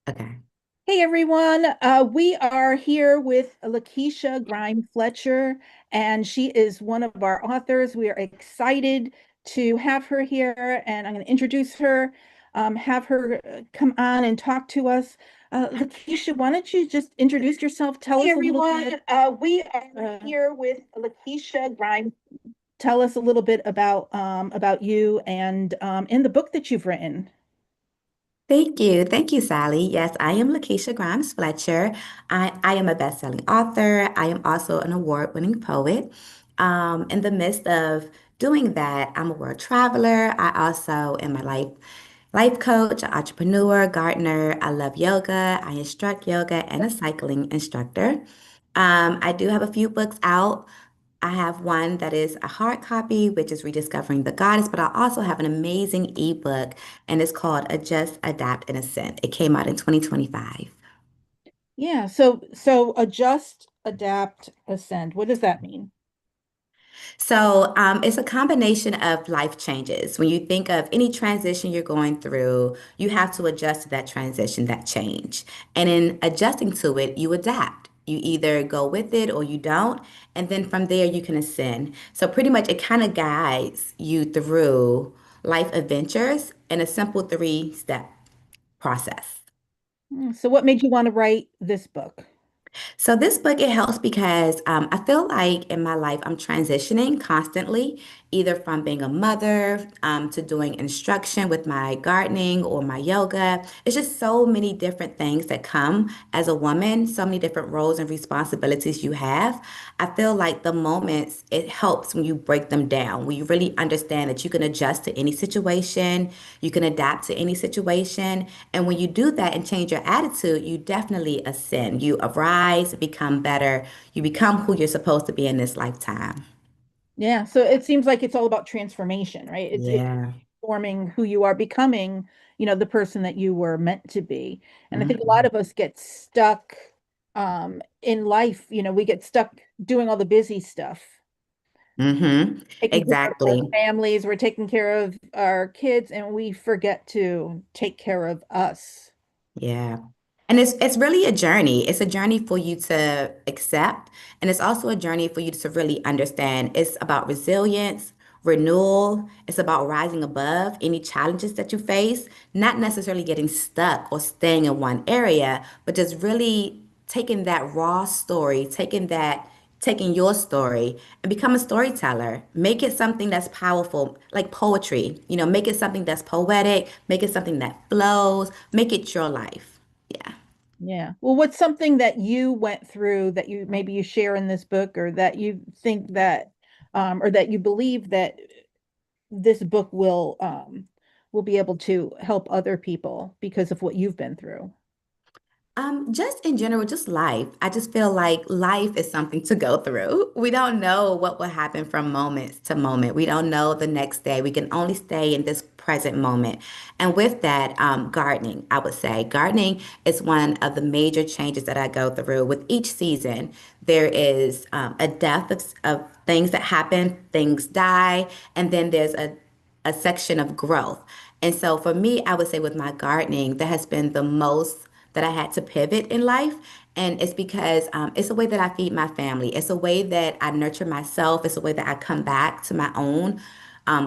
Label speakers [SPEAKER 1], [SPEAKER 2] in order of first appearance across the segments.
[SPEAKER 1] Okay.
[SPEAKER 2] Hey everyone, we are here with Lakeisha Grimes Fletcher, and she is one of our authors. We are excited to have her here, and I'm going to introduce her, have her come on and talk to us. Lakeisha, why don't you just introduce yourself? Tell
[SPEAKER 1] Hey
[SPEAKER 2] us a little
[SPEAKER 1] everyone,
[SPEAKER 2] bit.
[SPEAKER 1] we are
[SPEAKER 2] Uh,
[SPEAKER 1] here with Lakeisha Grimes.
[SPEAKER 2] Tell us a little bit about you and in the book that you've written.
[SPEAKER 1] Thank you. Thank you, Sally. Yes, I am Lakeisha Grimes Fletcher. I am a best-selling author. I am also an award-winning poet. In the midst of doing that, I'm a world traveler. I also am a life coach, an entrepreneur, gardener. I love yoga. I instruct yoga and a cycling instructor. I do have a few books out. I have one that is a hard copy, which is Rediscovering the Goddess, but I also have an amazing ebook, and it's called Adjust, Adapt, and Ascend. It came out in 2025.
[SPEAKER 2] Yeah, so adjust, adapt, ascend. What does that mean?
[SPEAKER 1] It's a combination of life changes. When you think of any transition you're going through, you have to adjust to that transition, that change. And in adjusting to it, you adapt. You either go with it or you don't. And then from there, you can ascend. So pretty much it kind of guides you through life adventures in a simple three-step process.
[SPEAKER 2] So what made you want to write this book?
[SPEAKER 1] So this book it helps because I feel like in my life I'm transitioning constantly, either from being a mother to doing instruction with my gardening or my yoga. It's just so many different things that come as a woman, so many different roles and responsibilities you have. I feel like the moments it helps when you break them down, when you really understand that you can adjust to any situation, you can adapt to any situation, and when you do that and change your attitude, you definitely ascend. You arise, become better. You become who you're supposed to be in this lifetime.
[SPEAKER 2] Yeah, so it seems like it's all about transformation, right? It's
[SPEAKER 1] Yeah.
[SPEAKER 2] forming who you are, becoming, the person that you were meant to be. And I think a lot
[SPEAKER 1] Hmm.
[SPEAKER 2] of us get stuck in life, we get stuck doing all the busy stuff,
[SPEAKER 1] Hmm.
[SPEAKER 2] taking care of our
[SPEAKER 1] Exactly.
[SPEAKER 2] families, we're taking care of our kids, and we forget to take care of us.
[SPEAKER 1] Yeah. And it's really a journey. It's a journey for you to accept, and it's also a journey for you to really understand. It's about resilience, renewal. It's about rising above any challenges that you face, not necessarily getting stuck or staying in one area, but just really taking that raw story, taking your story and become a storyteller. Make it something that's powerful, like poetry. Make it something that's poetic, make it something that flows, make it your life. Yeah.
[SPEAKER 2] Yeah. Well, what's something that you went through that you maybe you share in this book, or that you think that or that you believe that this book will be able to help other people because of what you've been through.
[SPEAKER 1] Just in general, just life. I just feel like life is something to go through. We don't know what will happen from moment to moment. We don't know the next day. We can only stay in this present moment. And with that, gardening, I would say gardening is one of the major changes that I go through. With each season, there is a death of things that happen, things die, and then there's a section of growth. And so for me, I would say with my gardening, that has been the most that I had to pivot in life. And it's because it's a way that I feed my family. It's a way that I nurture myself. It's a way that I come back to my own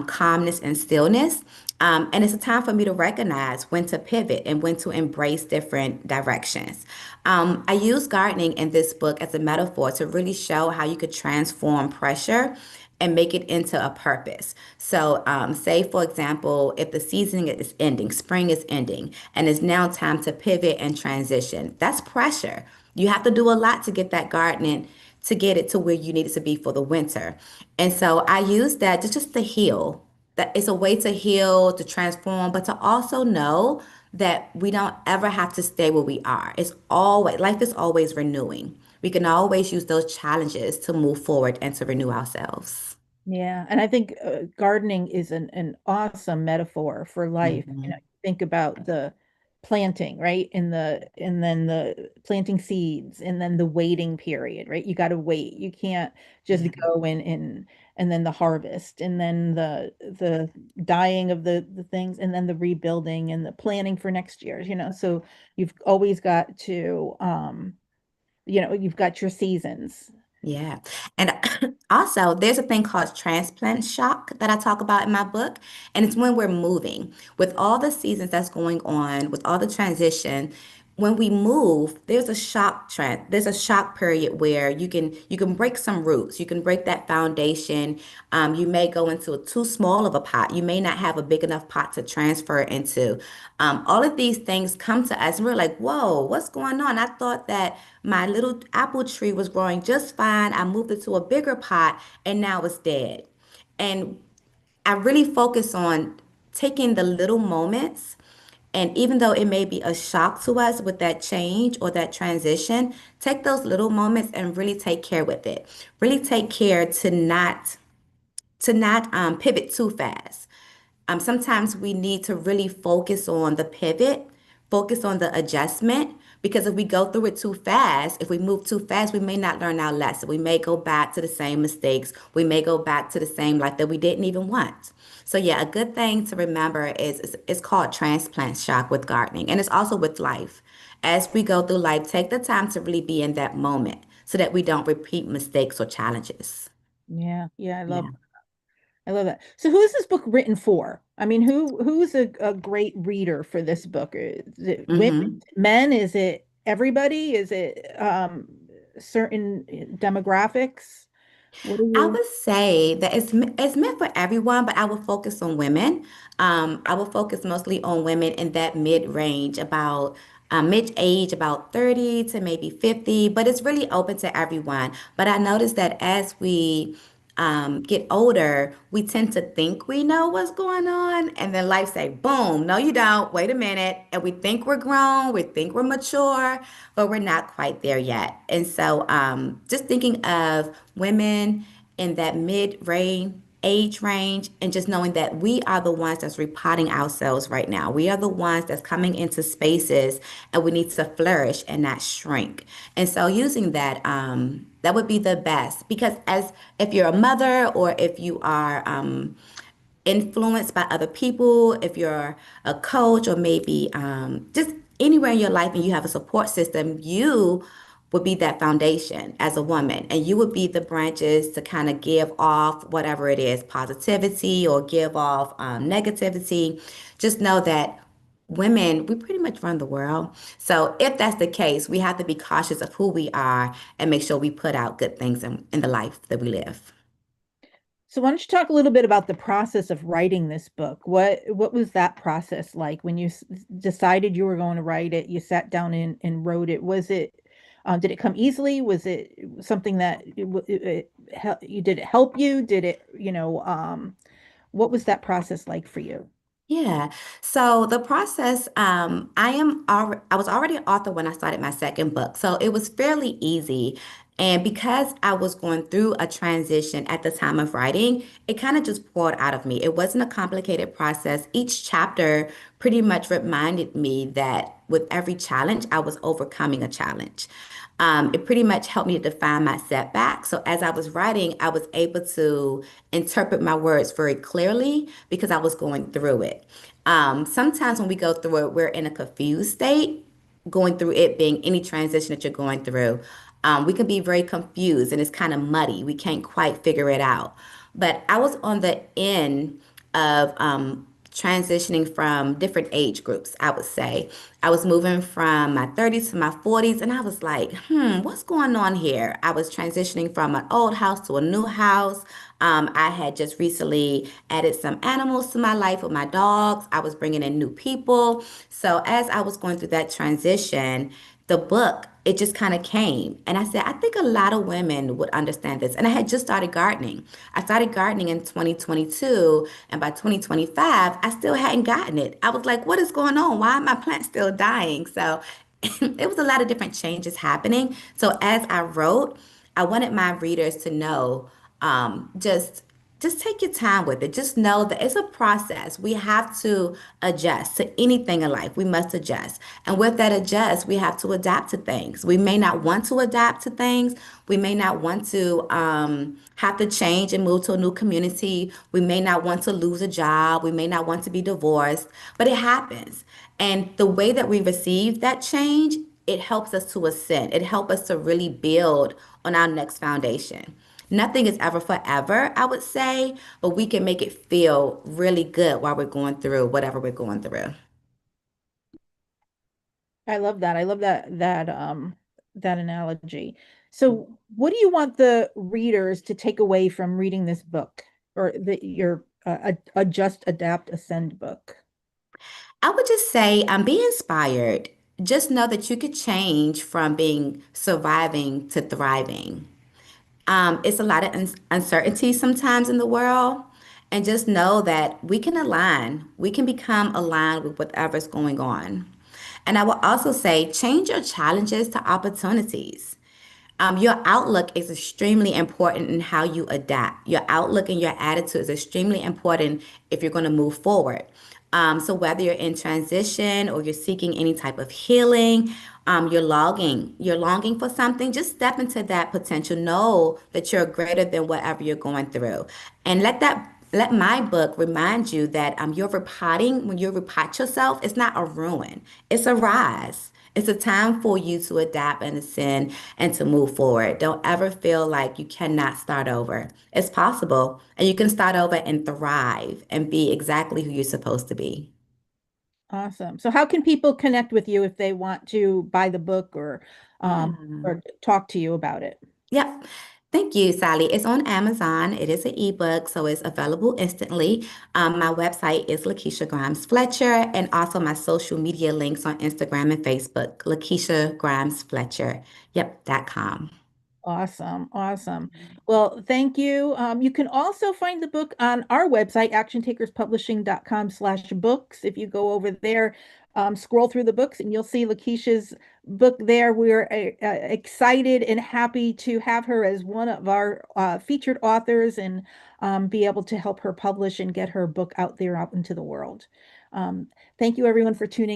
[SPEAKER 1] calmness and stillness. And it's a time for me to recognize when to pivot and when to embrace different directions. I use gardening in this book as a metaphor to really show how you could transform pressure and make it into a purpose. So, say for example, if the season is ending, spring is ending, and it's now time to pivot and transition, that's pressure. You have to do a lot to get that gardening to get it to where you need it to be for the winter. And so I use that just to heal. That it's a way to heal, to transform, but to also know that we don't ever have to stay where we are. It's always, life is always renewing. We can always use those challenges to move forward and to renew ourselves.
[SPEAKER 2] Yeah, and I think gardening is an awesome metaphor for life.
[SPEAKER 1] Mhm.
[SPEAKER 2] Think about planting, right? And then the planting seeds and then the waiting period, right? You got to wait. You can't just
[SPEAKER 1] Yeah.
[SPEAKER 2] go in and then the harvest and then the dying of the things and then the rebuilding and the planning for next year, you know. So you've always got to you've got your seasons.
[SPEAKER 1] Yeah. And also, there's a thing called transplant shock that I talk about in my book. And it's when we're moving. With all the seasons that's going on, with all the transition, when we move, there's a shock period where you can break some roots, you can break that foundation. You may go into a too small of a pot. You may not have a big enough pot to transfer into. All of these things come to us, and we're like, whoa, what's going on? I thought that my little apple tree was growing just fine. I moved it to a bigger pot, and now it's dead. And I really focus on taking the little moments. And even though it may be a shock to us with that change or that transition, take those little moments and really take care with it. Really take care to not pivot too fast. Sometimes we need to really focus on the pivot, focus on the adjustment, because if we go through it too fast, if we move too fast, we may not learn our lesson. We may go back to the same mistakes. We may go back to the same life that we didn't even want. So yeah, a good thing to remember is it's called transplant shock with gardening, and it's also with life. As we go through life, take the time to really be in that moment so that we don't repeat mistakes or challenges.
[SPEAKER 2] Yeah, yeah,
[SPEAKER 1] Yeah.
[SPEAKER 2] I love that. So who is this book written for? I mean, who's a great reader for this book? Is it women,
[SPEAKER 1] hmm
[SPEAKER 2] men? Is it everybody? Is it certain demographics? What are
[SPEAKER 1] I
[SPEAKER 2] you?
[SPEAKER 1] would say that it's meant for everyone, but I will focus on women. I will focus mostly on women in that mid range, about mid age, about 30 to maybe 50, but it's really open to everyone. But I noticed that as we get older, we tend to think we know what's going on, and then life say, boom, no, you don't. Wait a minute. And we think we're grown, we think we're mature, but we're not quite there yet. And so just thinking of women in that mid-range age range and just knowing that we are the ones that's repotting ourselves right now. We are the ones that's coming into spaces and we need to flourish and not shrink. And so using that, that would be the best because as if you're a mother or if you are influenced by other people, if you're a coach or maybe just anywhere in your life and you have a support system, you would be that foundation as a woman. And you would be the branches to kind of give off whatever it is, positivity or give off negativity. Just know that women, we pretty much run the world. So if that's the case, we have to be cautious of who we are and make sure we put out good things in the life that we live.
[SPEAKER 2] So why don't you talk a little bit about the process of writing this book? What was that process like when you decided you were going to write it? You sat down and wrote it. Was it did it come easily? Was it something that did it help you? Did it, what was that process like for you?
[SPEAKER 1] Yeah. So the process, I was already an author when I started my second book. So it was fairly easy. And because I was going through a transition at the time of writing, it kind of just poured out of me. It wasn't a complicated process. Each chapter pretty much reminded me that with every challenge, I was overcoming a challenge. It pretty much helped me to define my setback. So as I was writing, I was able to interpret my words very clearly because I was going through it. Sometimes when we go through it, we're in a confused state, going through it being any transition that you're going through. We can be very confused and it's kind of muddy. We can't quite figure it out. But I was on the end of transitioning from different age groups, I would say. I was moving from my 30s to my 40s, and I was like, what's going on here? I was transitioning from an old house to a new house. I had just recently added some animals to my life with my dogs. I was bringing in new people. So as I was going through that transition, the book, it just kind of came. And I said, I think a lot of women would understand this. And I had just started gardening. I started gardening in 2022. And by 2025, I still hadn't gotten it. I was like, what is going on? Why are my plants still dying? So it was a lot of different changes happening. So as I wrote, I wanted my readers to know just just take your time with it. Just know that it's a process. We have to adjust to anything in life. We must adjust. And with that adjust, we have to adapt to things. We may not want to adapt to things. We may not want to have to change and move to a new community. We may not want to lose a job. We may not want to be divorced, but it happens. And the way that we receive that change, it helps us to ascend. It helps us to really build on our next foundation. Nothing is ever forever, I would say, but we can make it feel really good while we're going through whatever we're going through.
[SPEAKER 2] I love that. I love that analogy. So, what do you want the readers to take away from reading this book or your Adjust, Adapt, Ascend book?
[SPEAKER 1] I would just say, be inspired. Just know that you could change from being surviving to thriving. It's a lot of uncertainty sometimes in the world. And just know that we can align, we can become aligned with whatever's going on. And I will also say, change your challenges to opportunities. Your outlook is extremely important in how you adapt. Your outlook and your attitude is extremely important if you're going to move forward. So whether you're in transition or you're seeking any type of healing, you're longing for something, just step into that potential. Know that you're greater than whatever you're going through. And let my book remind you that you're repotting, when you repot yourself, it's not a ruin, it's a rise. It's a time for you to adapt and ascend and to move forward. Don't ever feel like you cannot start over. It's possible, and you can start over and thrive and be exactly who you're supposed to be.
[SPEAKER 2] Awesome. So, how can people connect with you if they want to buy the book
[SPEAKER 1] Yeah.
[SPEAKER 2] or talk to you about it?
[SPEAKER 1] Yep. Thank you, Sally. It's on Amazon. It is an ebook, so it's available instantly. My website is Lakeisha Grimes Fletcher, and also my social media links on Instagram and Facebook, Lakeisha Grimes Fletcher. Yep, .com.
[SPEAKER 2] Awesome. Awesome. Well, thank you. You can also find the book on our website, actiontakerspublishing.com/books. If you go over there, scroll through the books and you'll see Lakeisha's book there. We're excited and happy to have her as one of our featured authors and be able to help her publish and get her book out there out into the world. Um, Thank you everyone for tuning